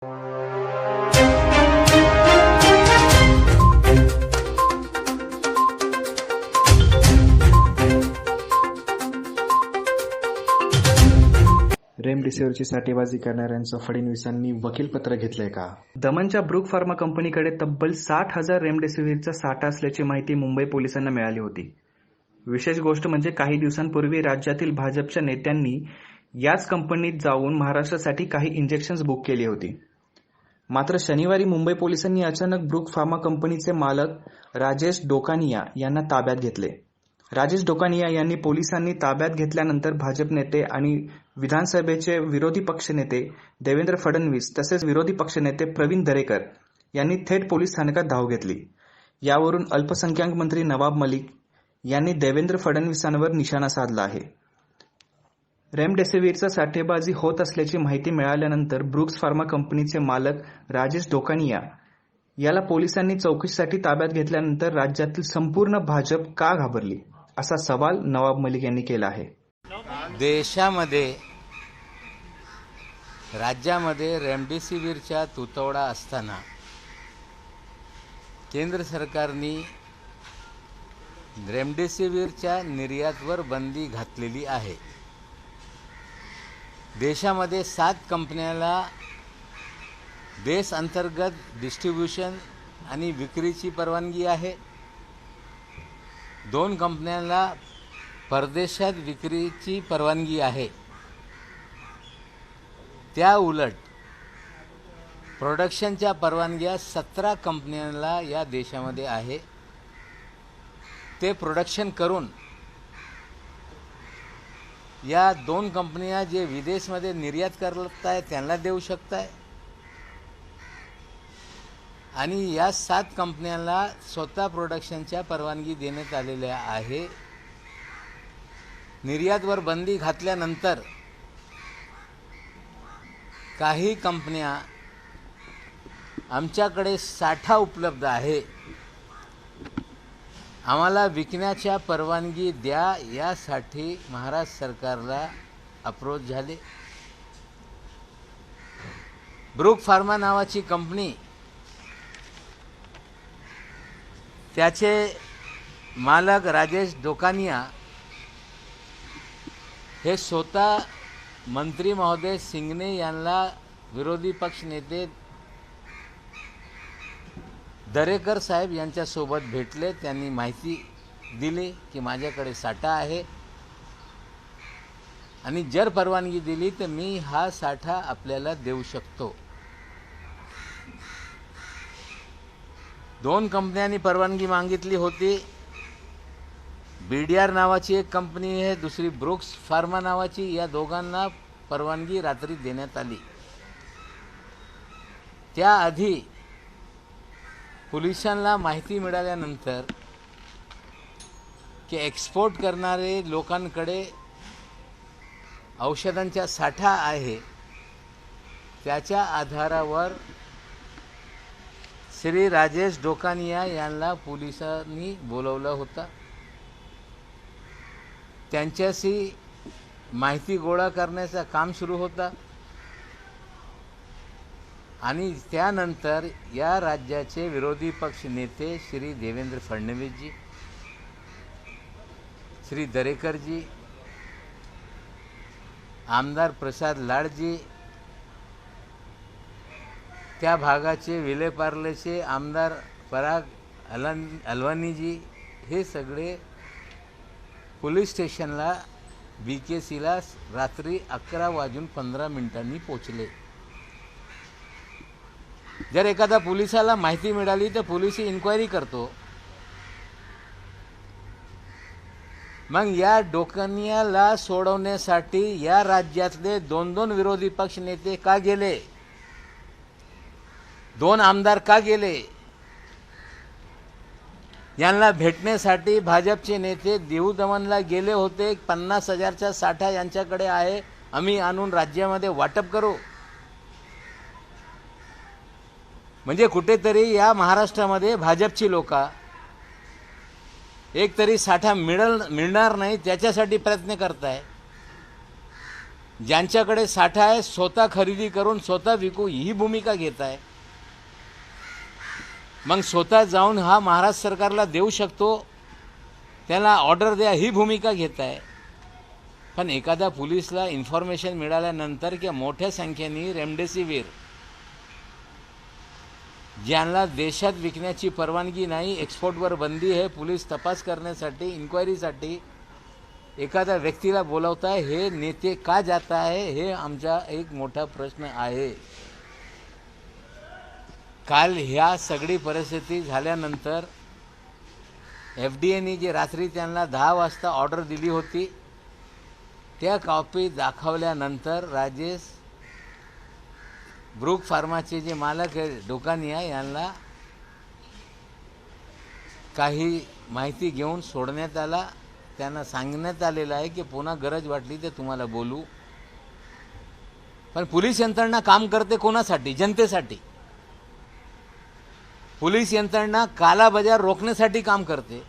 रेमडेसिवीरची साठेबाजी करणाऱ्यांचं फडणवीसांनी वकीलपत्र घेतलंय का? दमनच्या ब्रूक फार्मा कंपनीकडे तब्बल 60,000 रेमडेसिवीरचा साठा असल्याची माहिती मुंबई पोलिसांना मिळाली होती. विशेष गोष्ट म्हणजे काही दिवसांपूर्वी राज्यातील भाजपच्या नेत्यांनी याच कंपनीत जाऊन महाराष्ट्रासाठी काही इंजेक्शन्स बुक केली होती. मात्र शनिवारी मुंबई पोलिसांनी अचानक ब्रूक फार्मा कंपनीचे मालक राजेश डोकानिया यांना ताब्यात घेतले. राजेश डोकानिया यांनी पोलिसांनी ताब्यात घेतल्यानंतर भाजप नेते आणि विधानसभेचे विरोधी पक्षनेते देवेंद्र फडणवीस तसेच विरोधी पक्षनेते प्रवीण दरेकर यांनी थेट पोलीस स्थानकात धाव घेतली. यावरून अल्पसंख्याक मंत्री नवाब मलिक यांनी देवेंद्र फडणवीसांवर निशाणा साधला आहे. रेमडेसिवीरचा साठेबाजी होत असल्याची माहिती मिळाल्यानंतर ब्रूक्स फार्मा कंपनीचे मालक राजेश डोकानिया याला पोलिसांनी चौकशीसाठी ताब्यात घेतल्यानंतर राज्यातील संपूर्ण भाजप का घाबरली, असा सवाल नवाब मलिक यांनी केला आहे. देशामध्ये राज्यामध्ये रेमडेसिवीरच्या तुटवडा असताना केंद्र सरकारने रेमडेसिवीरच्या निर्यातवर बंदी घातलेली आहे. देशामध्ये 7 कंपन्याला देश अंतर्गत डिस्ट्रीब्युशन आणि विक्रीची परवानगी आहे. 2 कंपन्यांना परदेशात विक्रीची परवानगी आहे. त्या उलट प्रोडक्शनच्या परवानग्या 17 कंपन्यांना या देशामध्ये आहे. ते प्रोडक्शन करून या 2 कंपन्या जे विदेशमध्ये निर्यात करत आहेत त्यांना देऊ शकताय आणि या 7 कंपन्यांना स्वतः प्रोडक्शनच्या परवानगी देण्यात आलेल्या आहे. निर्यातवर बंदी घातल्यानंतर काही कंपन्या आमच्याकडे साठा उपलब्ध आहे, आम्हाला विकण्याच्या परवानगी द्या, यासाठी महाराष्ट्र सरकारला अप्रोच झाले. ब्रूक फार्मा नावाची कंपनी, त्याचे मालक राजेश डोकानिया हे स्वतः मंत्री महोदय सिंगने यांना विरोधी पक्ष नेते दरेकर साहेब यांच्यासोबत भेटले. त्यांनी माहिती दिली की माझ्याकडे साठा आहे आणि जर परवानगी दिली तर मी हा साठा आपल्याला देऊ शकतो. 2 कंपन्यांनी परवानगी मागितली होती. BDR नावाची एक कंपनी आहे, दुसरी ब्रूक्स फार्मा नावाची. या दोघांना परवानगी रात्री देण्यात आली. त्याआधी पोलिसांना माहिती मिळाल्यानंतर की एक्सपोर्ट करणारे लोकांकडे औषधांचा साठा आहे, त्याच्या आधारावर श्री राजेश डोकानिया यांना पोलिसांनी बोलवलं होतं. त्यांच्याशी माहिती गोळा करण्याचं काम सुरू होतं आणि त्यानंतर या राज्याचे विरोधी पक्ष नेते श्री देवेंद्र फडणवीसजी, श्री दरेकरजी, आमदार प्रसाद लाडजी, त्या भागाचे विलेपार्लेचे आमदार पराग अलवानीजी, हे सगळे पोलीस स्टेशनला BKCला रात्री 11:15 पोचले. जर एखादा पोलिसाला माहिती मिळाली तर पोलीस इन्क्वायरी करतो. मग या डोकानियाला सोडवण्यासाठी या राज्यातले 2 विरोधी पक्ष नेते का गेले, 2 आमदार का गेले, यांना भेटण्यासाठी भाजपचे नेते दीव दमनला गेले होते. 50,000चा साठा यांच्याकडे आहे, आम्ही आणून राज्यामध्ये वाटप करू. म्हणजे कुठेतरी या महाराष्ट्रामध्ये भाजपची लोक एक तरी साठा मिळणार नाही त्याच्यासाठी प्रयत्न करताय. ज्यांच्याकडे साठा आहे स्वतः खरेदी करून स्वतः विकू ही भूमिका घेत आहे. मग स्वतः जाऊन हा महाराष्ट्र सरकारला देऊ शकतो, त्याला ऑर्डर द्या ही भूमिका घेत आहे. पण एखाद्या पोलिसला इन्फॉर्मेशन मिळाल्यानंतर की मोठ्या संख्येने रेमडेसिवीर ज्यांना देशात विकण्याची परवानगी नाही, एक्सपोर्टवर बंदी आहे, पोलीस तपास करण्यासाठी इन्क्वायरीसाठी एखाद्या व्यक्तीला बोलवत आहे, हे नेते का जात आहे हे आमचा एक मोठा प्रश्न आहे. काल ह्या सगळी परिस्थिती झाल्यानंतर FDAने जे रात्री त्यांना 10 वाजता ऑर्डर दिली होती त्या कॉपी दाखवल्यानंतर राजेश ब्रूक फार्माचे जे मालक आहे डोकानिया यांना काही माहिती घेऊन सोडण्यात आला. त्यांना सांगण्यात आलेलं आहे की पुन्हा गरज वाटली तर तुम्हाला बोलू. पण पोलीस यंत्रणा काम करते कोणासाठी? जनतेसाठी. पोलीस यंत्रणा काला बाजार रोखण्यासाठी काम करते.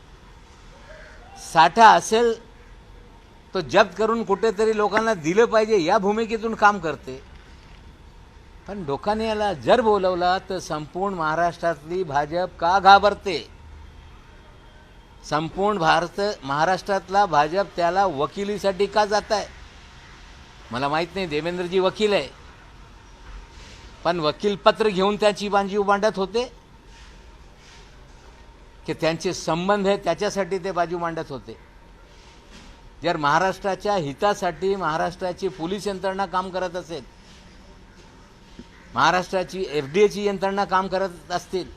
साठा असेल तो जप्त करून कुठेतरी लोकांना दिलं पाहिजे या भूमिकेतून काम करते. पण डोकानियाला जर बोलवला तर संपूर्ण महाराष्ट्रातली भाजप का घाबरते? संपूर्ण महाराष्ट्रातला भाजप त्याला वकिलीसाठी का जात आहे? मला माहीत नाही. देवेंद्रजी वकील आहे, पण वकील पत्र घेऊन त्याची बाजू मांडत होते की त्यांचे संबंध आहे त्याच्यासाठी ते बाजू मांडत होते. जर महाराष्ट्राच्या हितासाठी महाराष्ट्राची पोलीस यंत्रणा काम करत असेल, महाराष्ट्राची FDAची यंत्रणा काम करत असतील,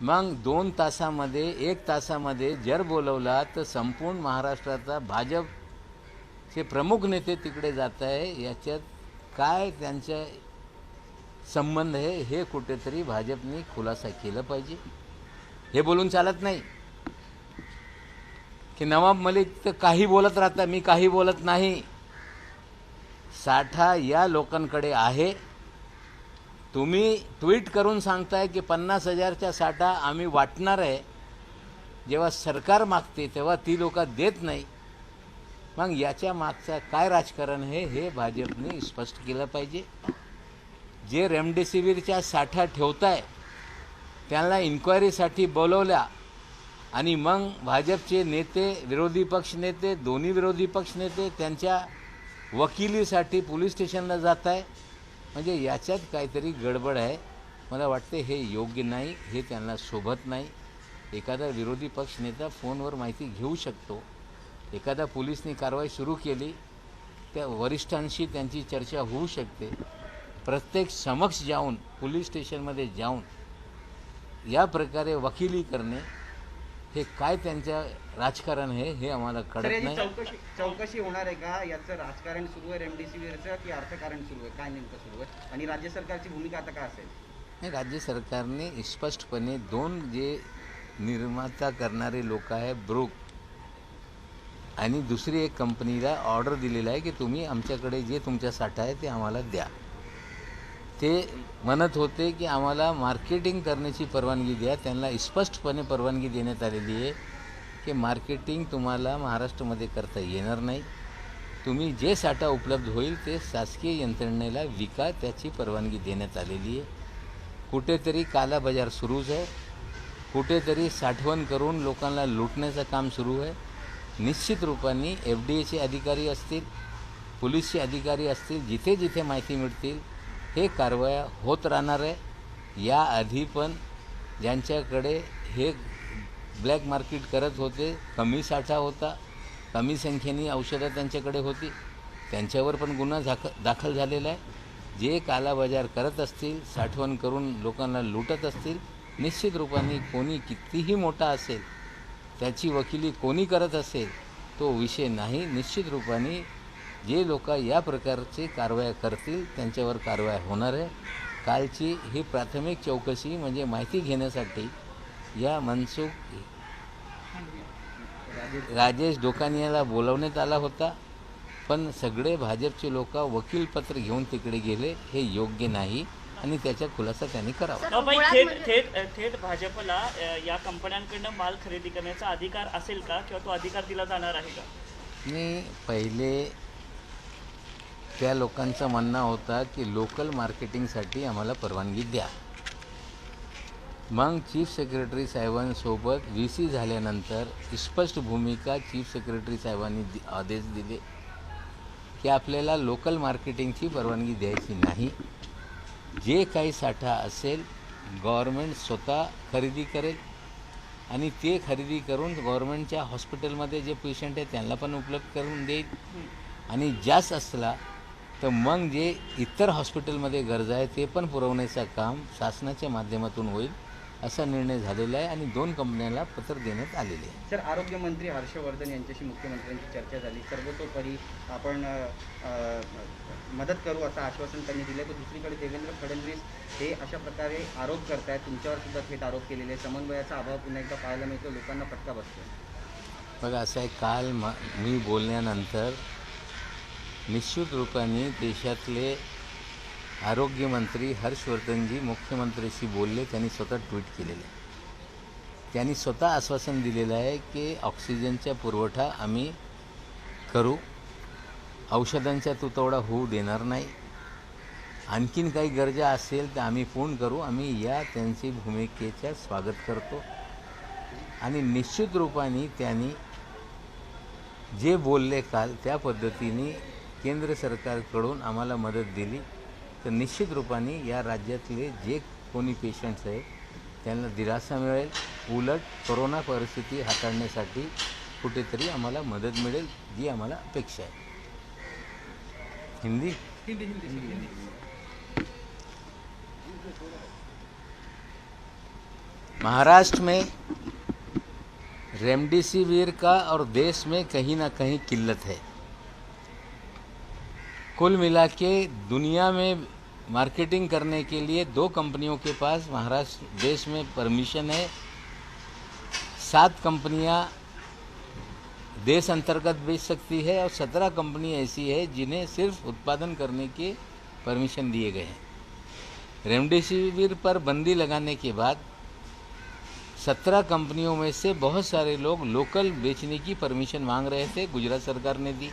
मग 2 तासामध्ये 1 तासामध्ये जर बोलवला तर संपूर्ण महाराष्ट्राचा भाजपचे प्रमुख नेते तिकडे जात आहे. याच्यात काय त्यांचा संबंध आहे हे कुठेतरी भाजपने खुलासा केला पाहिजे. हे बोलून चालत नाही की नवाब मलिक तर काही बोलत राहता, मी काही बोलत नाही. साठा या लोकांकडे आहे. तुम्ही ट्विट करून सांगताय की 50,000चा साठा आम्ही वाटणार आहे. जेव्हा सरकार मागते तेव्हा ती लोक देत नाही. मग याच्या मागचा काय राजकारण आहे हे भाजपने स्पष्ट केलं पाहिजे. जे रेमडेसिवीरचा साठा ठेवताय त्यांना इन्क्वायरीसाठी बोलवल्या आणि मग भाजपचे नेते, विरोधी पक्ष नेते, दोन्ही विरोधी पक्ष नेते त्यांच्या वकिलीसाठी पोलीस स्टेशनला जात आहे. म्हणजे याच्यात काहीतरी गडबड आहे. मला वाटते हे योग्य नाही, हे त्यांना शोभत नाही. एखादा विरोधी पक्ष नेता फोनवर माहिती घेऊ शकतो. एखादा पोलिसनी कारवाई सुरू केली त्या वरिष्ठांशी त्यांची चर्चा होऊ शकते. प्रत्येक समक्ष जाऊन पोलीस स्टेशनमध्ये जाऊन या प्रकारे वकिली करणे हे काय त्यांचं राजकारण आहे हे आम्हाला कळत नाही. चौकशी होणार आहे का? याचं राजकारण सुरू आहे रेमडेसिवीरचं की अर्थकारण सुरू आहे? काय नेमकं सुरू आहे आणि राज्य सरकारची भूमिका आता काय असेल? नाही, राज्य सरकारने स्पष्टपणे 2 जे निर्माता करणारे लोक आहे ब्रूक आणि दुसरी एक कंपनीला ऑर्डर दिलेला आहे की तुम्ही आमच्याकडे जे तुमचा साठा आहे ते आम्हाला द्या. ते म्हणत होते की आम्हाला मार्केटिंग करण्याची परवानगी द्या. त्यांना स्पष्टपणे परवानगी देण्यात आलेली आहे की मार्केटिंग तुम्हाला महाराष्ट्रामध्ये करता येणार नाही. तुम्ही जे साठा उपलब्ध होईल ते शासकीय यंत्रणेला विका, त्याची परवानगी देण्यात आलेली आहे. कुठेतरी काला बाजार सुरूच आहे. कुठेतरी साठवण करून लोकांना लुटण्याचं काम सुरू आहे. निश्चित रूपाने FDAचे अधिकारी असतील, पोलीसचे अधिकारी असतील, जिथे जिथे माहिती मिळतील हे कारवाया होत राहणार आहे. याआधी पण ज्यांच्याकडे हे ब्लॅक मार्केट करत होते, कमी साठा होता, कमी संख्येने औषधं त्यांच्याकडे होती, त्यांच्यावर पण गुन्हा दाखल झालेला आहे. जे कालाबाजार करत असतील, साठवण करून लोकांना लुटत असतील, निश्चित रूपाने कोणी कितीही मोठा असेल, त्याची वकिली कोणी करत असेल तो विषय नाही. निश्चित रूपाने जे लोक या प्रकारचे कारवाया करतील त्यांच्यावर कारवाया होणार आहे. कालची ही प्राथमिक चौकशी म्हणजे माहिती घेण्यासाठी या मनसुख राजेश डोकानियाला बोलवण्यात आला होता. पण सगळे भाजपचे लोक वकीलपत्र घेऊन तिकडे गेले. हे योग्य नाही आणि त्याचा खुलासा त्यांनी करावा. थेट भाजपला या कंपन्यांकडनं माल खरेदी करण्याचा अधिकार असेल का किंवा तो अधिकार दिला जाणार आहे का? मी पहिले त्या लोकांचं म्हणणं होता की लोकल मार्केटिंगसाठी आम्हाला परवानगी द्या. मग चीफ सेक्रेटरी साहेबांसोबत VC झाल्यानंतर स्पष्ट भूमिका चीफ सेक्रेटरी साहेबांनी आदेश दिले की आपल्याला लोकल मार्केटिंगची परवानगी द्यायची नाही. जे काही साठा असेल गव्हर्मेंट स्वतः खरेदी करेल आणि ते खरेदी करून गव्हर्मेंटच्या हॉस्पिटलमध्ये जे पेशंट आहे त्यांना पण उपलब्ध करून देईल. आणि जास्त असला तर मग जे इतर हॉस्पिटलमध्ये गरज आहे ते पण पुरवण्याचं काम शासनाच्या माध्यमातून होईल असा निर्णय झालेला आहे आणि 2 कंपन्यांना पत्र देण्यात आलेले आहे. सर, आरोग्यमंत्री हर्षवर्धन यांच्याशी मुख्यमंत्र्यांची चर्चा झाली. सर्वतोपरी आपण मदत करू असं आश्वासन त्यांनी दिलं. तर दुसरीकडे देवेंद्र फडणवीस हे अशा प्रकारे आरोप करतायत, तुमच्यावर सुद्धा थेट आरोप केलेले आहे. समन्वयाचा अभाव पुन्हा एकदा पाहायला मिळतो, लोकांना फटका बसतो. बघा असं आहे, काल मी बोलल्यानंतर निश्चित रूपाने देशातले आरोग्यमंत्री हर्षवर्धनजी मुख्यमंत्र्यांशी बोलले. त्यांनी स्वतः ट्विट केलेलं आहे. त्यांनी स्वतः आश्वासन दिलेलं आहे की ऑक्सिजनचा पुरवठा आम्ही करू, औषधांचा तुटवडा होऊ देणार नाही. आणखीन काही गरजा असेल तर आम्ही पूर्ण करू. आम्ही या त्यांची भूमिकेचं स्वागत करतो. आणि निश्चित रूपाने त्यांनी जे बोलले काल त्या पद्धतीने केंद्र सरकारकडून आम्हाला मदत दिली तर निश्चित रूपाने या राज्यातले जे कोणी पेशंट्स आहेत त्यांना दिलासा मिळेल. उलट कोरोना परिस्थिती हाताळण्यासाठी कुठेतरी आम्हाला मदत मिळेल, जी आम्हाला अपेक्षा आहे. हिंदी महाराष्ट्र में रेमडेसिविर का और देश में कहीं ना कहीं किल्लत है. कुल मिला के दुनिया में मार्केटिंग करने के लिए 2 कंपनियों के पास महाराष्ट्र देश में परमिशन है. 7 कंपनियां देश अंतर्गत बेच सकती है और 17 कंपनी ऐसी है जिन्हें सिर्फ उत्पादन करने के परमिशन दिए गए हैं. रेमडेसिविर पर बंदी लगाने के बाद 17 कंपनियों में से बहुत सारे लोग लोकल बेचने की परमिशन मांग रहे थे. गुजरात सरकार ने दी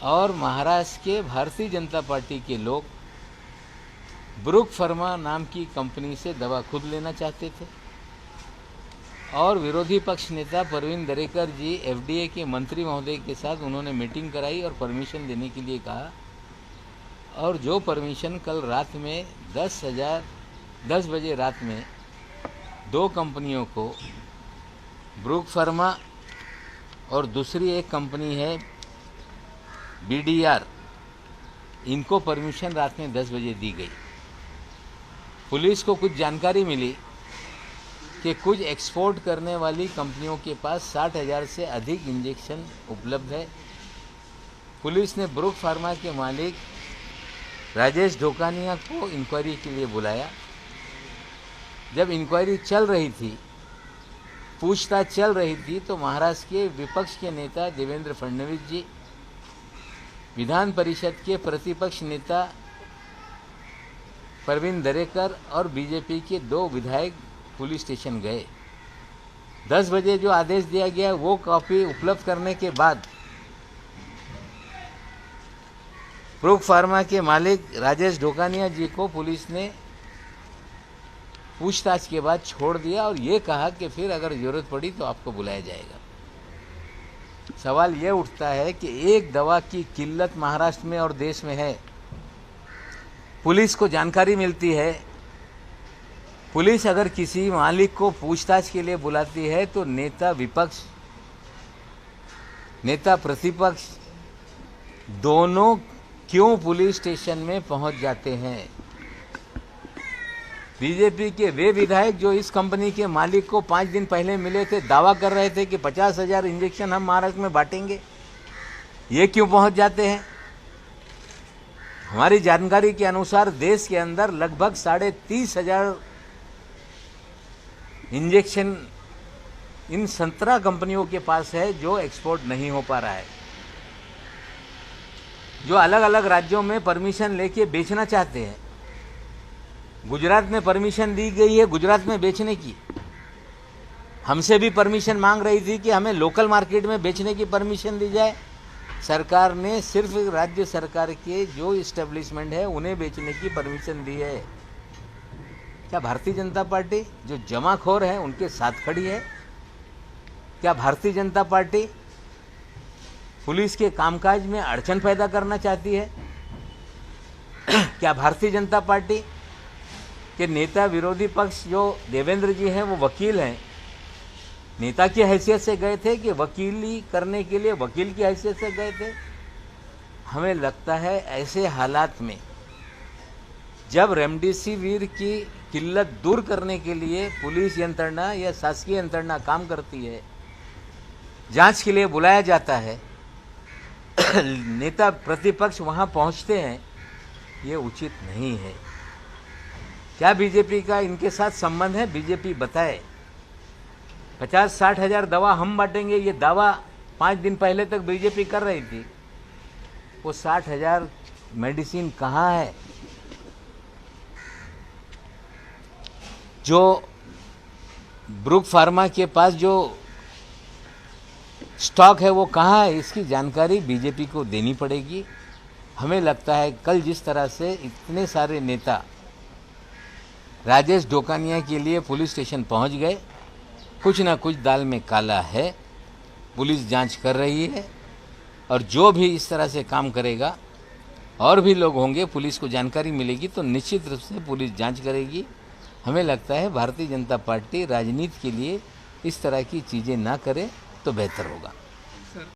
और महाराष्ट्र के भारतीय जनता पार्टी के लोग ब्रुक फार्मा नाम की कंपनी से दवा खुद लेना चाहते थे. और विरोधी पक्ष नेता परवीन दरेकर जी FDA के मंत्री महोदय के साथ उन्होंने मीटिंग कराई और परमिशन देने के लिए कहा. और जो परमिशन कल रात में 10 बजे रात में 2 कंपनियों को, ब्रुक फार्मा और दूसरी एक कंपनी है BDR, इनको परमिशन रात में 10 बजे दी गई. पुलिस को कुछ जानकारी मिली कि कुछ एक्सपोर्ट करने वाली कंपनियों के पास 60,000 से अधिक इंजेक्शन उपलब्ध है. पुलिस ने ब्रुक फार्मा के मालिक राजेश ढोकानिया को इंक्वायरी के लिए बुलाया. जब इंक्वायरी चल रही थी, पूछताछ चल रही थी, तो महाराष्ट्र के विपक्ष के नेता देवेंद्र फडणवीस जी, विधान परिषद के प्रतिपक्ष नेता परवीन दरेकर और बीजेपी के 2 विधायक पुलिस स्टेशन गए. 10 बजे जो आदेश दिया गया वो कॉपी उपलब्ध करने के बाद ब्रुक फार्मा के मालिक राजेश ढोकानिया जी को पुलिस ने पूछताछ के बाद छोड़ दिया और ये कहा कि फिर अगर ज़रूरत पड़ी तो आपको बुलाया जाएगा. सवाल ये उठता है कि एक दवा की किल्लत महाराष्ट्र में और देश में है. पुलिस को जानकारी मिलती है. पुलिस अगर किसी मालिक को पूछताछ के लिए बुलाती है तो नेता विपक्ष, नेता प्रतिपक्ष दोनों क्यों पुलिस स्टेशन में पहुंच जाते हैं? बीजेपी के वे विधायक जो इस कंपनी के मालिक को 5 दिन पहले मिले थे, दावा कर रहे थे कि 50,000 इंजेक्शन हम महाराष्ट्र में बांटेंगे, ये क्यों पहुंच जाते हैं? हमारी जानकारी के अनुसार देश के अंदर लगभग 30,500 इंजेक्शन इन 17 कंपनियों के पास है जो एक्सपोर्ट नहीं हो पा रहा है, जो अलग अलग राज्यों में परमिशन लेके बेचना चाहते हैं. गुजरात में परमिशन दी गई है गुजरात में बेचने की. हमसे भी परमिशन मांग रही थी कि हमें लोकल मार्केट में बेचने की परमिशन दी जाए. सरकार ने सिर्फ राज्य सरकार के जो इस्टेब्लिशमेंट है उन्हें बेचने की परमिशन दी है। क्या भारतीय जनता पार्टी जो जमाखोर है उनके साथ खड़ी है? क्या भारतीय जनता पार्टी पुलिस के कामकाज में अड़चन पैदा करना चाहती है? क्या भारतीय जनता पार्टी के नेता विरोधी पक्ष जो देवेंद्र जी हैं वो वकील हैं, नेता की हैसियत से गए थे कि वकीली करने के लिए वकील की हैसियत से गए थे? हमें लगता है ऐसे हालात में जब रेमडेसिविर की किल्लत दूर करने के लिए पुलिस यंत्रणा या शासकीय यंत्रणा काम करती है, जांच के लिए बुलाया जाता है, नेता प्रतिपक्ष वहां पहुंचते हैं, ये उचित नहीं है। क्या बीजेपी का इनके साथ संबंध है? बीजेपी बताए। 50-60 हजार दवा हम बांटेंगे, ये दावा 5 दिन पहले तक बीजेपी कर रही थी। वो 60 हजार मेडिसिन कहाँ है? जो ब्रुक फार्मा के पास जो स्टॉक है वो कहाँ है? इसकी जानकारी बीजेपी को देनी पड़ेगी। हमें लगता है कल जिस तरह से इतने सारे नेता राजेश डोकानिया के लिए पुलिस स्टेशन पहुंच गए, कुछ ना कुछ दाल में काला है। पुलिस जांच कर रही है और जो भी इस तरह से काम करेगा, और भी लोग होंगे, पुलिस को जानकारी मिलेगी तो निश्चित रूप से पुलिस जांच करेगी। हमें लगता है भारतीय जनता पार्टी राजनीति के लिए इस तरह की चीज़ें ना करे तो बेहतर होगा।